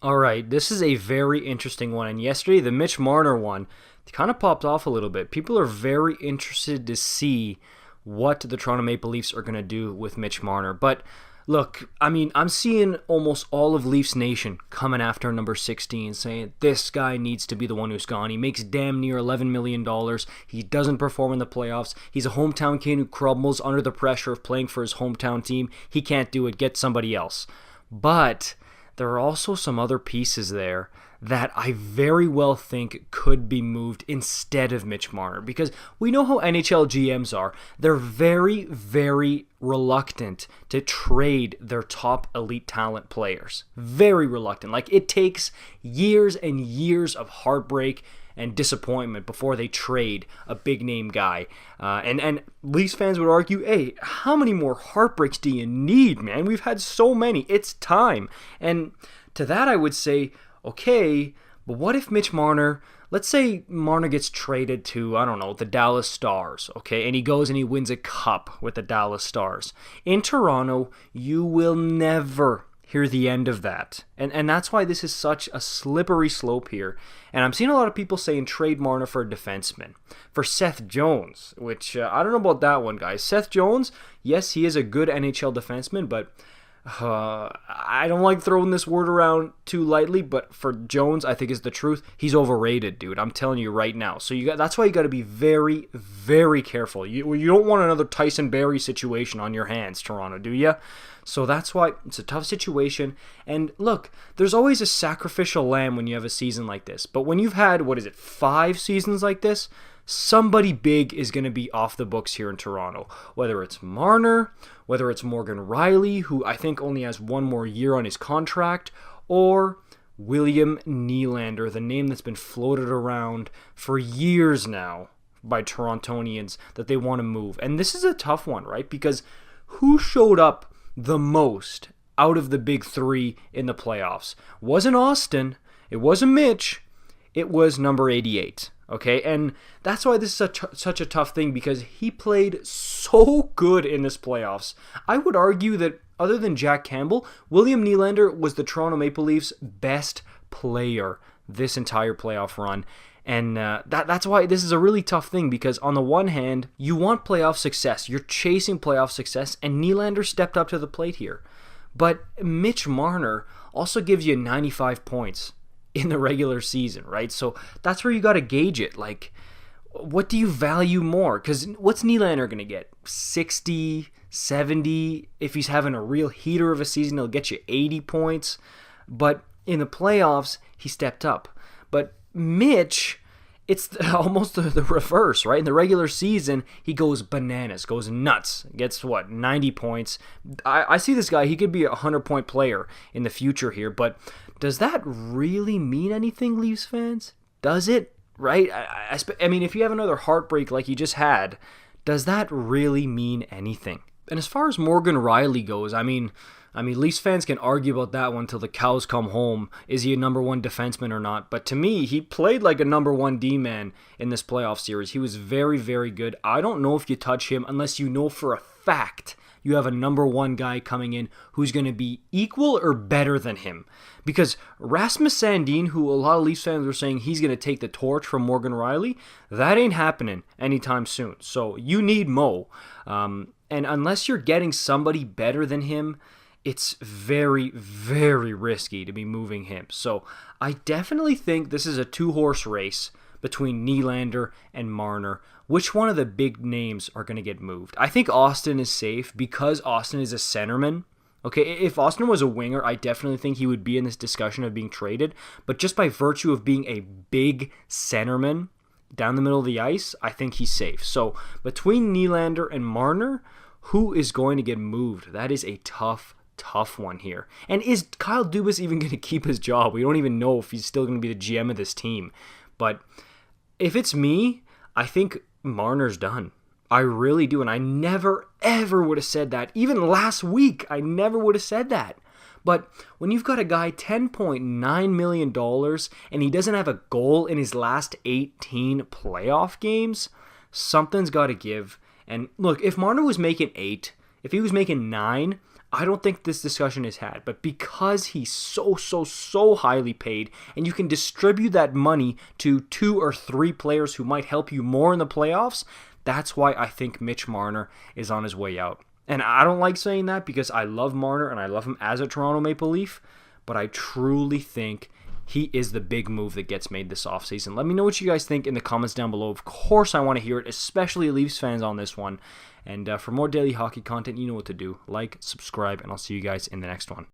All right, this is a very interesting one. And yesterday, the Mitch Marner one kind of popped off a little bit. People are very interested to see what the Toronto Maple Leafs are going to do with Mitch Marner. But look, I mean, I'm seeing almost all of Leafs Nation coming after number 16, saying this guy needs to be the one who's gone. He makes damn near $11 million. He doesn't perform in the playoffs. He's a hometown kid who crumbles under the pressure of playing for his hometown team. He can't do it. Get somebody else. But there are also some other pieces there that I very well think could be moved instead of Mitch Marner, because we know how NHL GMs are. They're very, very reluctant to trade their top elite talent players. Very reluctant. Like, it takes years and years of heartbreak and disappointment before they trade a big name guy. And Leafs fans would argue, hey, how many more heartbreaks do you need, man? We've had so many. It's time. And to that I would say, okay, but what if Mitch Marner, let's say Marner gets traded to, I don't know, the Dallas Stars, okay, and he goes and he wins a cup with the Dallas Stars. In Toronto, you will never hear the end of that. And that's why this is such a slippery slope here. And I'm seeing a lot of people saying trade Marner for a defenseman. For Seth Jones, which I don't know about that one, guys. Seth Jones, yes, he is a good NHL defenseman, but I don't like throwing this word around too lightly, but for Jones, I think is the truth. He's overrated, dude. I'm telling you right now. So that's why you got to be very, very careful. You don't want another Tyson Barrie situation on your hands, Toronto, do you? So that's why it's a tough situation. And look, there's always a sacrificial lamb when you have a season like this. But when you've had, 5 seasons like this, somebody big is going to be off the books here in Toronto. Whether it's Marner, whether it's Morgan Rielly, who I think only has one more year on his contract, or William Nylander, the name that's been floated around for years now by Torontonians that they want to move. And this is a tough one, right? Because who showed up the most out of the big three in the playoffs? Wasn't Auston, it wasn't Mitch, it was number 88. Okay, and that's why this is such a tough thing, because he played so good in this playoffs. I would argue that other than Jack Campbell, William Nylander was the Toronto Maple Leafs' best player this entire playoff run. And that's why this is a really tough thing, because on the one hand, you want playoff success. You're chasing playoff success, and Nylander stepped up to the plate here. But Mitch Marner also gives you 95 points in the regular season, right? So that's where you got to gauge it. Like, what do you value more? Because what's Nylander going to get? 60, 70? If he's having a real heater of a season, he'll get you 80 points. But in the playoffs, he stepped up. But Mitch, it's almost the reverse, right? In the regular season, he goes bananas, goes nuts, gets 90 points. I see this guy, he could be a 100-point player in the future here, but does that really mean anything, Leafs fans? Does it? Right? I mean, if you have another heartbreak like you just had, does that really mean anything? And as far as Morgan Rielly goes, I mean, Leafs fans can argue about that one till the cows come home. Is he a number one defenseman or not? But to me, he played like a number one D-man in this playoff series. He was very, very good. I don't know if you touch him unless you know for a fact you have a number one guy coming in who's going to be equal or better than him. Because Rasmus Sandin, who a lot of Leafs fans were saying he's going to take the torch from Morgan Rielly, that ain't happening anytime soon. So you need Mo. And unless you're getting somebody better than him, it's very, very risky to be moving him. So I definitely think this is a two-horse race between Nylander and Marner. Which one of the big names are going to get moved? I think Auston is safe because Auston is a centerman. Okay, if Auston was a winger, I definitely think he would be in this discussion of being traded. But just by virtue of being a big centerman down the middle of the ice, I think he's safe. So between Nylander and Marner, who is going to get moved? That is a tough one here. And is Kyle Dubas even going to keep his job? We don't even know if he's still going to be the GM of this team. But if it's me, I think Marner's done. I really do. And I never, ever would have said that. Even last week, I never would have said that. But when you've got a guy $10.9 million and he doesn't have a goal in his last 18 playoff games, something's got to give. And look, if Marner was making 8, if he was making 9, I don't think this discussion is had. But because he's so highly paid, and you can distribute that money to 2 or 3 players who might help you more in the playoffs, that's why I think Mitch Marner is on his way out. And I don't like saying that because I love Marner and I love him as a Toronto Maple Leaf, but I truly think he is the big move that gets made this offseason. Let me know what you guys think in the comments down below. Of course, I want to hear it, especially Leafs fans on this one. And for more daily hockey content, you know what to do. Like, subscribe, and I'll see you guys in the next one.